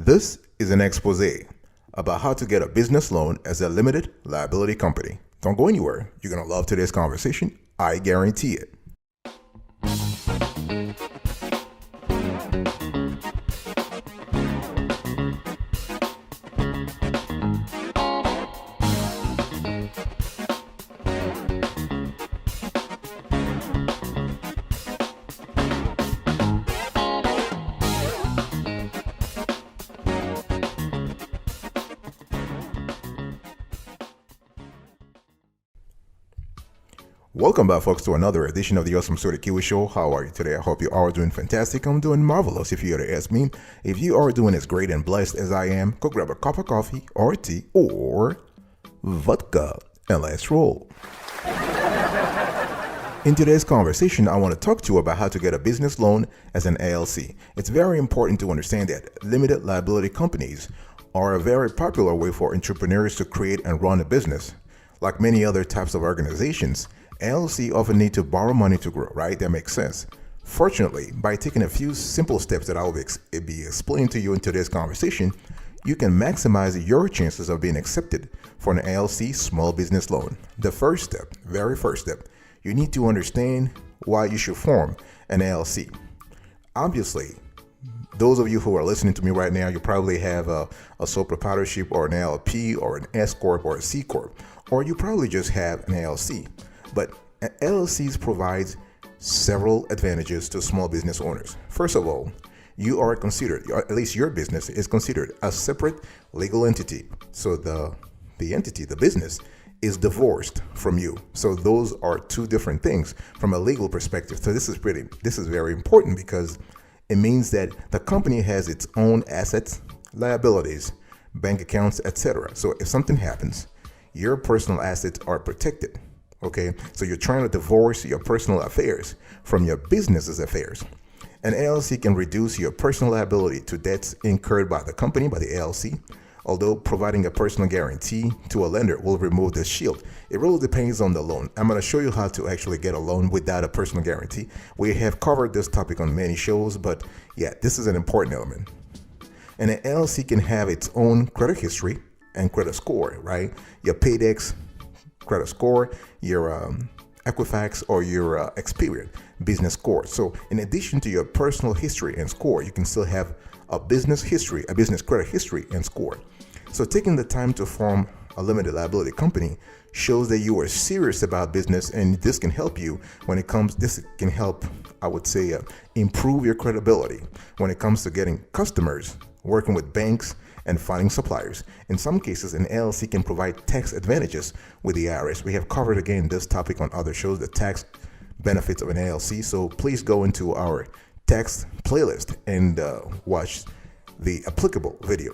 This is an expose about how to get a business loan as a limited liability company. Don't go anywhere. You're going to love today's conversation. I guarantee it. Welcome back, folks, to another edition of the Awesome Sort of Kiwi Show. How are you today? I hope you are doing fantastic. I'm doing marvelous, if you were to ask me. If you are doing as great and blessed as I am, go grab a cup of coffee or tea or vodka and let's roll. In today's conversation, I want to talk to you about how to get a business loan as an LLC. It's very important to understand that limited liability companies are a very popular way for entrepreneurs to create and run a business. Like many other types of organizations, LLC often need to borrow money to grow, right? That makes sense. Fortunately, by taking a few simple steps that I will be explaining to you in today's conversation, you can maximize your chances of being accepted for an LLC small business loan. The very first step, you need to understand why you should form an LLC. Obviously, those of you who are listening to me right now, you probably have a sole proprietorship or an LLP or an S Corp or a C Corp, or you probably just have an LLC. But LLCs provides several advantages to small business owners. First of all, you are considered, or at least your business is considered a separate legal entity. So the entity, the business, is divorced from you. So those are two different things from a legal perspective. So this is very important because it means that the company has its own assets, liabilities, bank accounts, etc. So if something happens, your personal assets are protected. Okay, so you're trying to divorce your personal affairs from your business's affairs. An LLC can reduce your personal liability to debts incurred by the company, by the LLC, although providing a personal guarantee to a lender will remove the shield. It really depends on the loan. I'm going to show you how to actually get a loan without a personal guarantee. We have covered this topic on many shows, but yeah, this is an important element. And an LLC can have its own credit history and credit score, right? Your Paydex credit score, your Equifax, or your Experian business score. So in addition to your personal history and score, you can still have a business history, a business credit history and score. So taking the time to form a limited liability company shows that you are serious about business, and this can help you I would say, improve your credibility when it comes to getting customers, working with banks, and finding suppliers. In some cases, an LLC can provide tax advantages with the IRS. We have covered again this topic on other shows, the tax benefits of an LLC. So please go into our tax playlist and watch the applicable video.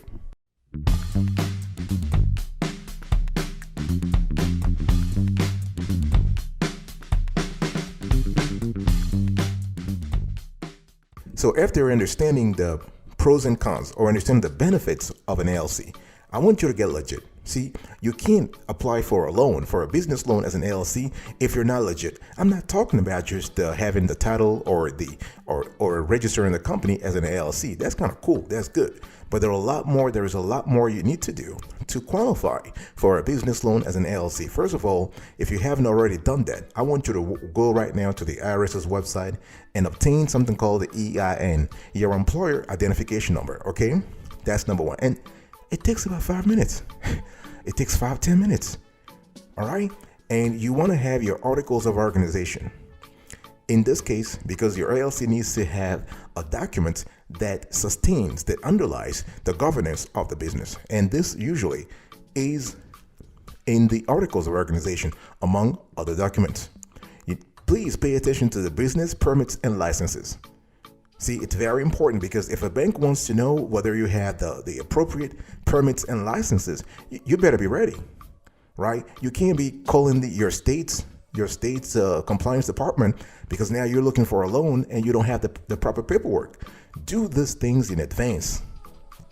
So after understanding the pros and cons, or understand the benefits of an LLC, I want you to get legit. See, you can't apply for a loan, for a business loan as an LLC if you're not legit. I'm not talking about just having the title or registering the company as an LLC. That's kind of cool. That's good. But there is a lot more you need to do to qualify for a business loan as an LLC. First of all, if you haven't already done that, I want you to go right now to the IRS's website and obtain something called the EIN, your employer identification number. Okay, that's number one. And it takes about 5 minutes. It takes 5-10 minutes. All right. And you want to have your articles of organization. In this case, because your LLC needs to have a document that underlies the governance of the business. And this usually is in the articles of organization, among other documents. Please pay attention to the business permits and licenses. See, it's very important because if a bank wants to know whether you have the appropriate permits and licenses, you better be ready, right? You can't be calling your state's compliance department because now you're looking for a loan and you don't have the proper paperwork. Do these things in advance.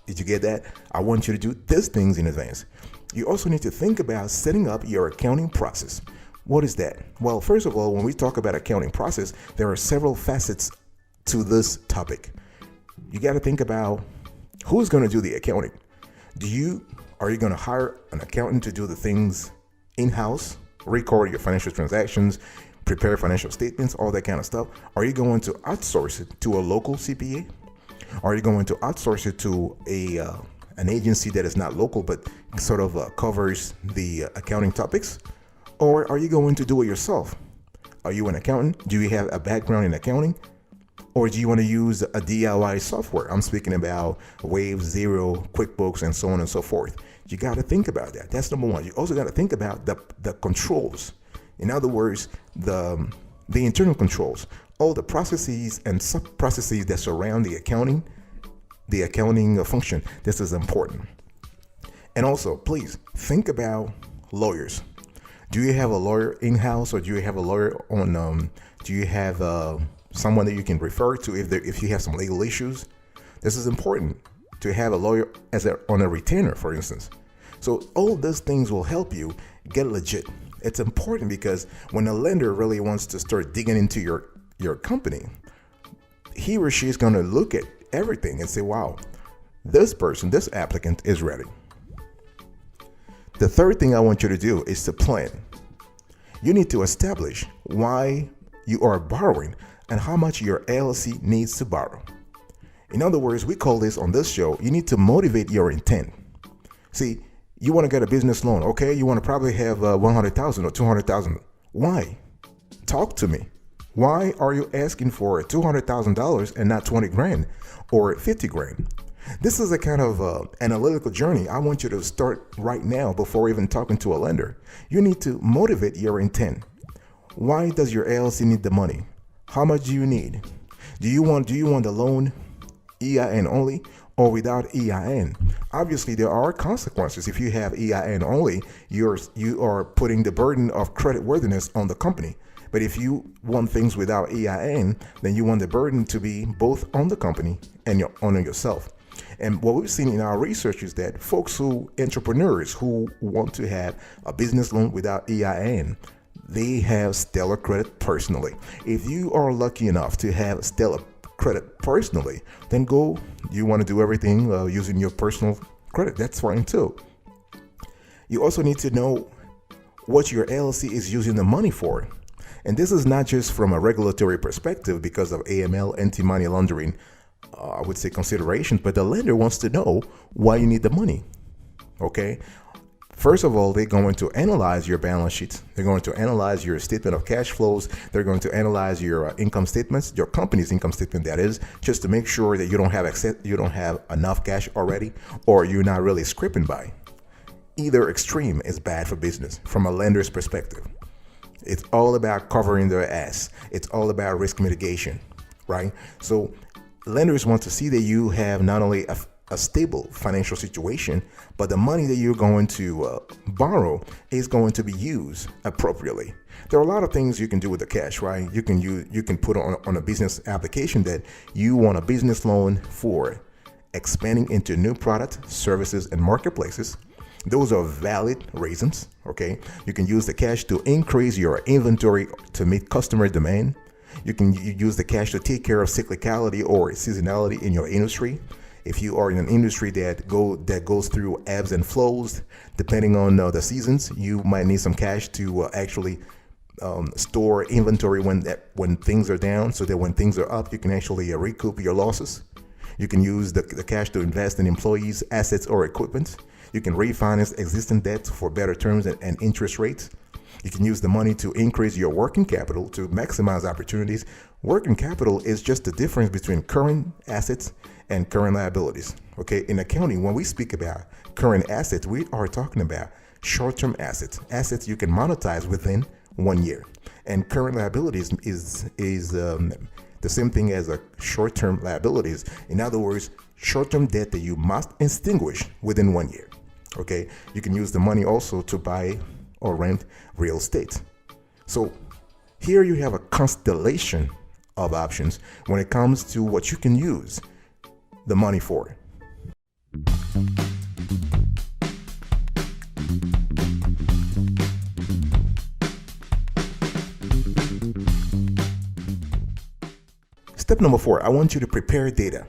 Did you get that? I want you to do these things in advance. You also need to think about setting up your accounting process. What is that? Well, first of all, when we talk about accounting process, there are several facets to this topic. You got to think about Who's going to do the accounting? Are you going to hire an accountant to do the things in-house, record your financial transactions, prepare financial statements, all that kind of stuff? Are you going to outsource it to a local CPA? Are you going to outsource it to an agency that is not local but sort of covers the accounting topics? Or are you going to do it yourself? Are you an accountant? Do you have a background in accounting? Or do you want to use a DIY software? I'm speaking about Wave, Zero, QuickBooks, and so on and so forth. You got to think about that. That's number one. You also got to think about the controls. In other words, the internal controls, all the processes and sub-processes that surround the accounting function. This is important. And also, please think about lawyers. Do you have a lawyer in-house, or do you have a lawyer on? Do you have someone that you can refer to if you have some legal issues? This is important to have a lawyer on a retainer, for instance. So all those things will help you get legit. It's important because when a lender really wants to start digging into your company, he or she is going to look at everything and say, wow, this applicant is ready. The third thing I want you to do is to plan. You need to establish why you are borrowing and how much your LLC needs to borrow. In other words, we call this on this show, you need to motivate your intent. See, you want to get a business loan, okay? You want to probably have 100,000 or 200,000. Why? Talk to me. Why are you asking for $200,000 and not 20 grand or 50 grand? This is a kind of analytical journey I want you to start right now before even talking to a lender. You need to motivate your intent. Why does your LLC need the money? How much do you need? Do you want the loan EIN only or without EIN? Obviously, there are consequences. If you have EIN only, you are putting the burden of creditworthiness on the company. But if you want things without EIN, then you want the burden to be both on the company and on yourself. And what we've seen in our research is that entrepreneurs who want to have a business loan without EIN, they have stellar credit personally. If you are lucky enough to have stellar credit personally, then you want to do everything using your personal credit. That's fine too. You also need to know what your LLC is using the money for. And this is not just from a regulatory perspective because of AML, anti-money laundering, I would say considerations, but the lender wants to know why you need the money. Okay. First of all, they're going to analyze your balance sheets. They're going to analyze your statement of cash flows. They're going to analyze your income statements, your company's income statement, that is, just to make sure that you don't have enough cash already, or you're not really scraping by. Either extreme is bad for business from a lender's perspective. It's all about covering their ass. It's all about risk mitigation, right? So lenders want to see that you have not only a stable financial situation, but the money that you're going to borrow is going to be used appropriately. There are a lot of things you can do with the cash, right? You can put on a business application that you want a business loan for expanding into new products, services, and marketplaces. Those are valid reasons, okay? You can use the cash to increase your inventory to meet customer demand. You can use the cash to take care of cyclicality or seasonality in your industry. If you are in an industry that goes through ebbs and flows, depending on the seasons, you might need some cash to actually store inventory when things are down, so that when things are up, you can actually recoup your losses. You can use the cash to invest in employees, assets, or equipment. You can refinance existing debts for better terms and interest rates. You can use the money to increase your working capital to maximize opportunities. Working capital is just the difference between current assets and current liabilities. Okay, in accounting, when we speak about current assets, we are talking about short-term assets you can monetize within 1 year. And current liabilities is the same thing as a short-term liabilities. In other words, short-term debt that you must extinguish within 1 year. Okay, you can use the money also to buy or rent real estate. So here you have a constellation of options when it comes to what you can use the money for. Step number 4, I want you to prepare data.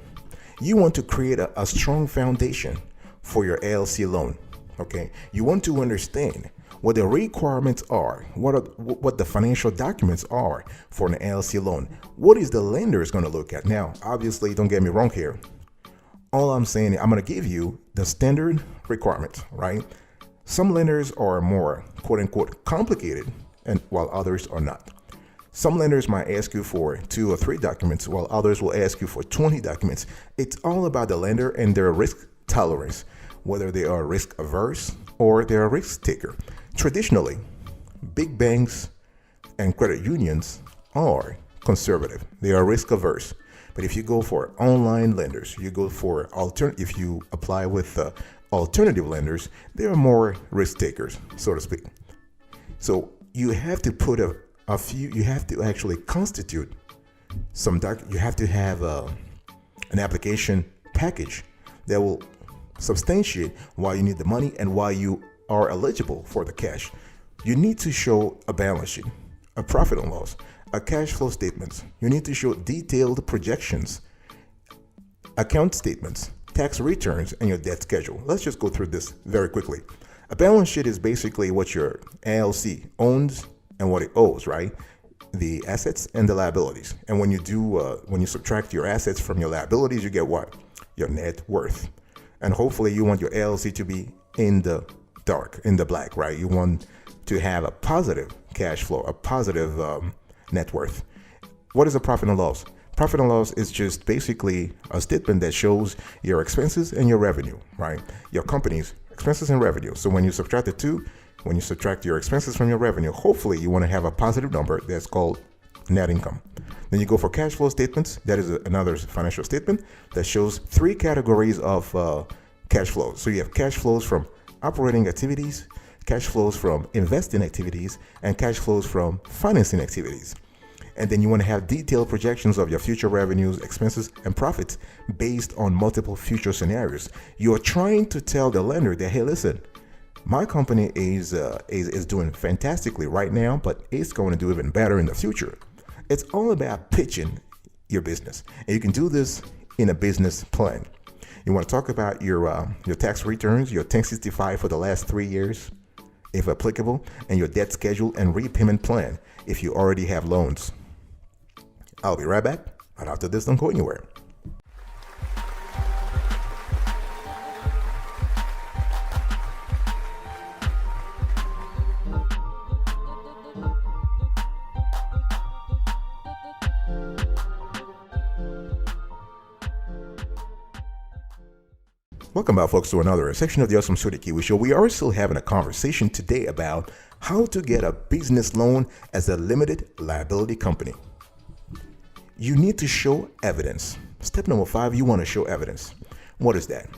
You want to create a strong foundation for your LLC loan. Okay, you want to understand what the requirements are, what the financial documents are for an LLC loan. What is the lender is going to look at? Now, obviously, don't get me wrong here. All I'm saying, I'm going to give you the standard requirements, right? Some lenders are more quote unquote complicated, and while others are not. Some lenders might ask you for 2 or 3 documents, while others will ask you for 20 documents. It's all about the lender and their risk tolerance, whether they are risk averse or they're a risk taker. Traditionally, big banks and credit unions are conservative. They are risk averse. But if you go for online lenders, you go for if you apply with alternative lenders, they are more risk takers, so to speak. So you have to put you have to actually constitute you have to have an application package that will substantiate why you need the money and why you are eligible for the cash. You need to show a balance sheet, a profit and loss, a cash flow statements. You need to show detailed projections, account statements, tax returns, and your debt schedule. Let's just go through this very quickly. A balance sheet is basically what your LLC owns and what it owes, right? The assets and the liabilities. And when you subtract your assets from your liabilities, you get what? Your net worth. And hopefully you want your LLC to be in the dark, in the black, right? You want to have a positive cash flow, a positive net worth. What is a profit and loss? Profit and loss is just basically a statement that shows your expenses and your revenue, right? Your company's expenses and revenue. So when you subtract the two, when you subtract your expenses from your revenue, hopefully you want to have a positive number that's called net income. Then you go for cash flow statements. That is another financial statement that shows 3 categories of cash flows. So you have cash flows from operating activities, cash flows from investing activities, and cash flows from financing activities. And then you want to have detailed projections of your future revenues, expenses, and profits based on multiple future scenarios. You're trying to tell the lender that, hey, listen, my company is doing fantastically right now, but it's going to do even better in the future. It's all about pitching your business, and you can do this in a business plan. You want to talk about your tax returns, your 1065 for the last 3 years, if applicable, and your debt schedule and repayment plan if you already have loans. I'll be right back, but after this, don't go anywhere. Welcome back, folks, to another section of the Awesome Studio Kiwi Show. We are still having a conversation today about how to get a business loan as a limited liability company. You need to show evidence. Step number 5, you want to show evidence. What is that?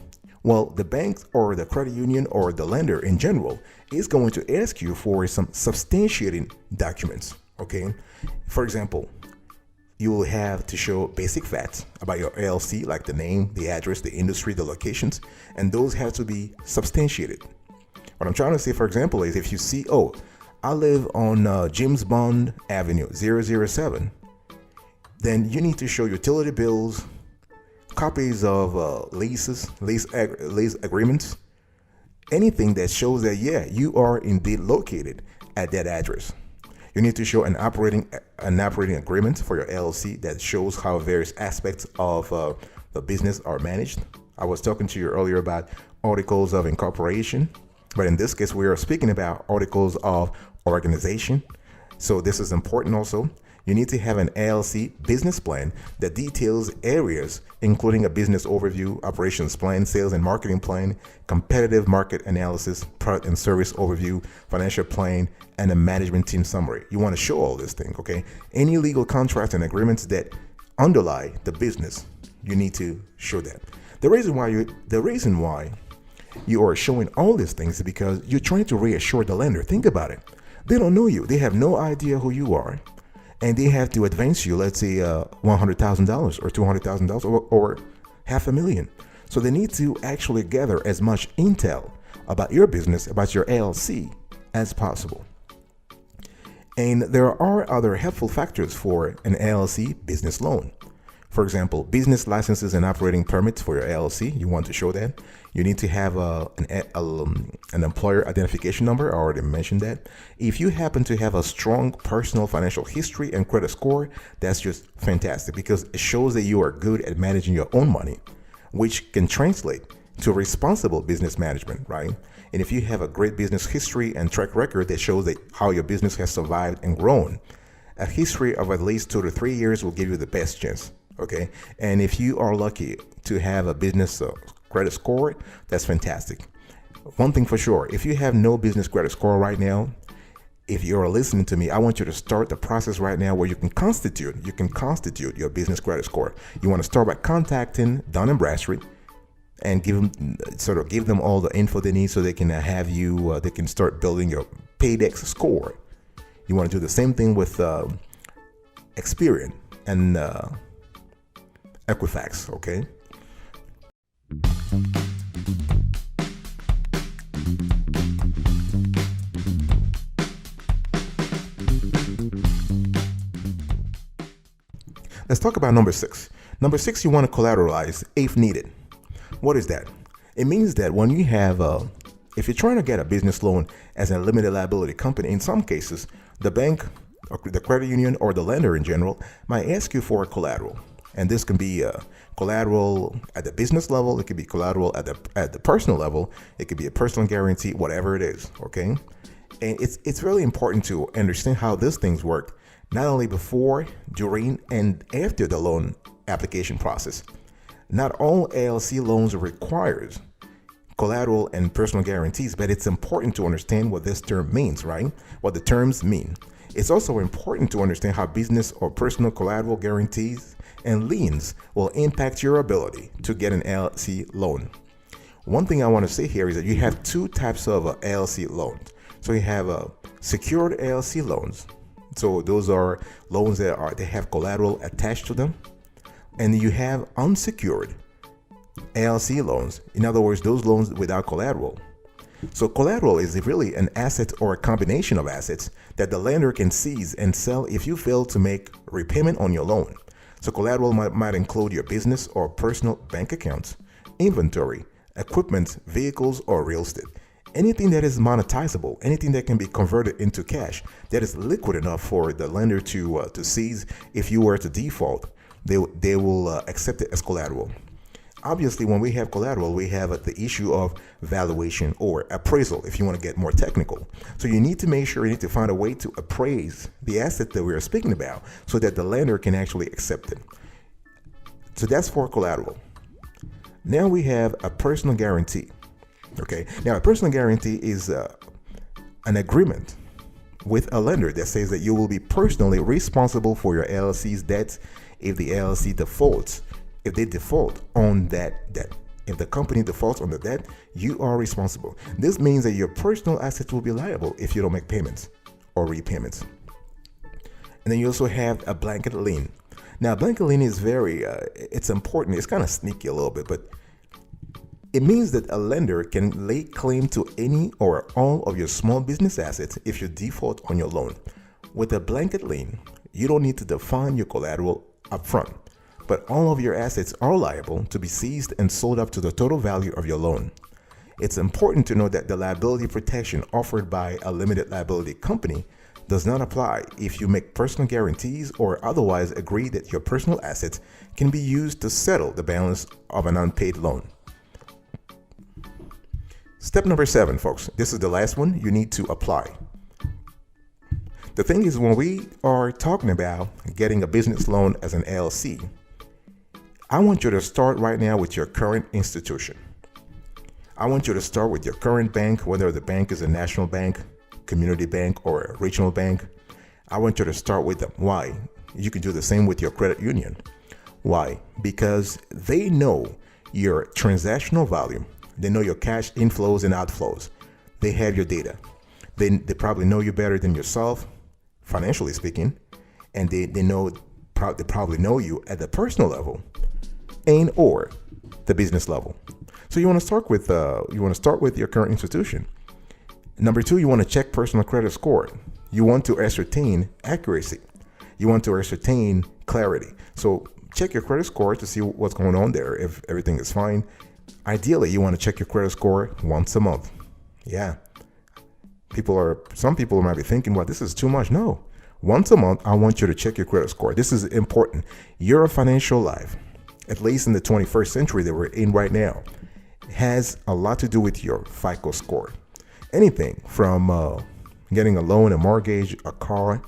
Well, the bank or the credit union or the lender in general is going to ask you for some substantiating documents, okay? For example, you will have to show basic facts about your LLC, like the name, the address, the industry, the locations, and those have to be substantiated. What I'm trying to say, for example, is if you see, oh, I live on James Bond Avenue 007, then you need to show utility bills, copies of lease agreements, anything that shows that, yeah, you are indeed located at that address. You need to show an operating agreement for your LLC that shows how various aspects of the business are managed. I was talking to you earlier about articles of incorporation, but in this case, we are speaking about articles of organization. So this is important also. You need to have an LLC business plan that details areas including a business overview, operations plan, sales and marketing plan, competitive market analysis, product and service overview, financial plan, and a management team summary. You want to show all this thing, okay? Any legal contracts and agreements that underlie the business, you need to show that. The reason why you are showing all these things is because you're trying to reassure the lender. Think about it. They don't know you. They have no idea who you are. And they have to advance you, let's say $100,000 or $200,000 or $500,000. So they need to actually gather as much intel about your business, about your LLC as possible. And there are other helpful factors for an LLC business loan. For example, business licenses and operating permits for your LLC. You want to show that. You need to have an employer identification number. I already mentioned that. If you happen to have a strong personal financial history and credit score, that's just fantastic because it shows that you are good at managing your own money, which can translate to responsible business management, right? And if you have a great business history and track record that shows that how your business has survived and grown, a history of at least 2 to 3 years will give you the best chance. Okay. And if you are lucky to have a business credit score, that's fantastic. One thing for sure, if you have no business credit score right now, if you're listening to me, I want you to start the process right now where you can constitute your business credit score. You want to start by contacting Dun & Bradstreet and give them all the info they need so they can have you, they can start building your Paydex score. You want to do the same thing with Experian and Equifax, okay? Let's talk about number 6. Number 6, you want to collateralize if needed. What is that? It means that when you have, if you're trying to get a business loan as a limited liability company, in some cases, the bank, or the credit union, or the lender in general might ask you for a collateral. And this can be collateral at the business level. It could be collateral at the personal level. It could be a personal guarantee, whatever it is. Okay. And it's really important to understand how these things work, not only before, during, and after the loan application process. Not all LLC loans requires collateral and personal guarantees, but it's important to understand what this term means, right? What the terms mean. It's also important to understand how business or personal collateral guarantees and liens will impact your ability to get an LLC loan. One thing I want to say here is that you have 2 types of LLC loans. So you have secured LLC loans. So those are loans that have collateral attached to them. And you have unsecured LLC loans. In other words, those loans without collateral. So collateral is really an asset or a combination of assets that the lender can seize and sell if you fail to make repayment on your loan. So collateral might include your business or personal bank accounts, inventory, equipment, vehicles, or real estate. Anything that is monetizable, anything that can be converted into cash, that is liquid enough for the lender to seize if you were to default, they will accept it as collateral. Obviously, when we have collateral, we have the issue of valuation or appraisal, if you want to get more technical. So you need to make sure, you need to find a way to appraise the asset that we are speaking about so that the lender can actually accept it. So that's for collateral. Now we have a personal guarantee. Okay. Now a personal guarantee is an agreement with a lender that says that you will be personally responsible for your LLC's debts if the LLC defaults. If they default on that debt, if the company defaults on the debt, you are responsible. This means that your personal assets will be liable if you don't make payments or repayments. And then you also have a blanket lien. Now, a blanket lien is it's important. It's kind of sneaky a little bit, but it means that a lender can lay claim to any or all of your small business assets if you default on your loan. With a blanket lien, you don't need to define your collateral upfront, but all of your assets are liable to be seized and sold up to the total value of your loan. It's important to know that the liability protection offered by a limited liability company does not apply if you make personal guarantees or otherwise agree that your personal assets can be used to settle the balance of an unpaid loan. Step number 7, folks. This is the last one. You need to apply. The thing is, when we are talking about getting a business loan as an LLC, I want you to start right now with your current institution. I want you to start with your current bank, whether the bank is a national bank, community bank, or a regional bank. I want you to start with them. Why? You can do the same with your credit union. Why? Because they know your transactional volume. They know your cash inflows and outflows. They have your data. They probably know you better than yourself, financially speaking, and they probably know you at the personal level and or the business level. So you want to start with your current institution. Number 2, you want to check personal credit score. You want to ascertain accuracy. You want to ascertain clarity. So check your credit score to see what's going on there. If everything is fine, ideally you want to check your credit score once a month. Yeah. Some people might be thinking, well, this is too much. No. Once a month, I want you to check your credit score. This is important. Your financial life, at least in the 21st century that we're in right now, has a lot to do with your FICO score. Anything from getting a loan, a mortgage, a car,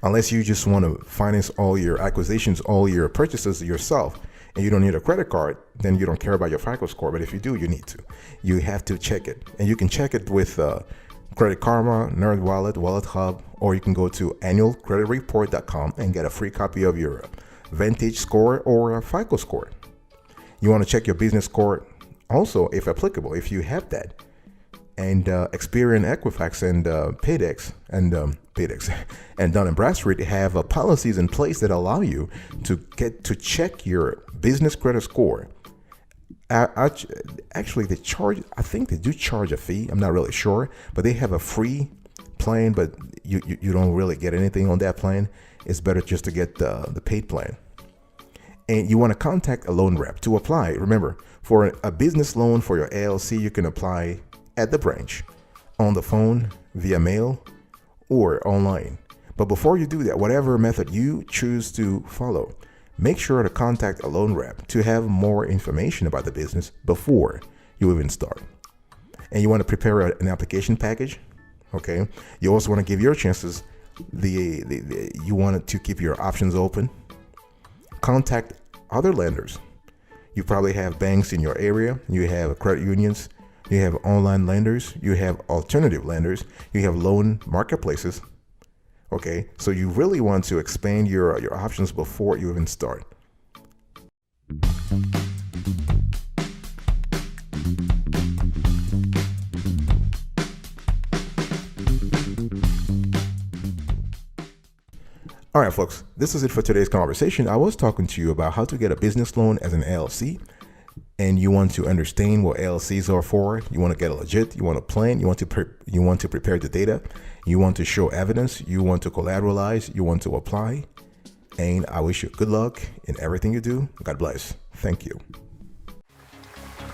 unless you just want to finance all your acquisitions, all your purchases yourself, and you don't need a credit card, then you don't care about your FICO score. But if you do, you need to. You have to check it. And you can check it with Credit Karma, NerdWallet, Wallet Hub, or you can go to annualcreditreport.com and get a free copy of your Vantage score or a FICO score. You want to check your business score also, if applicable, if you have that. And Experian, Equifax, and Paydex and Dun & Bradstreet have policies in place that allow you to get to check your business credit score. Actually, I think they do charge a fee. I'm not really sure, but they have a free plan, but you don't really get anything on that plan. It's better just to get the paid plan. And you want to contact a loan rep to apply. Remember, for a business loan for your LLC, you can apply at the branch, on the phone, via mail, or online. But before you do that, whatever method you choose to follow, make sure to contact a loan rep to have more information about the business before you even start. And you want to prepare an application package. Okay. You also want to give your chances. You want to keep your options open. Contact other lenders. You probably have banks in your area. You have credit unions. You have online lenders. You have alternative lenders. You have loan marketplaces. Okay, so you really want to expand your options before you even start. All right, folks, this is it for today's conversation. I was talking to you about how to get a business loan as an LLC, and you want to understand what LLCs are for. You want to get legit. You want to plan. You want to prepare the data. You want to show evidence. You want to collateralize. You want to apply. And I wish you good luck in everything you do. God bless. Thank you.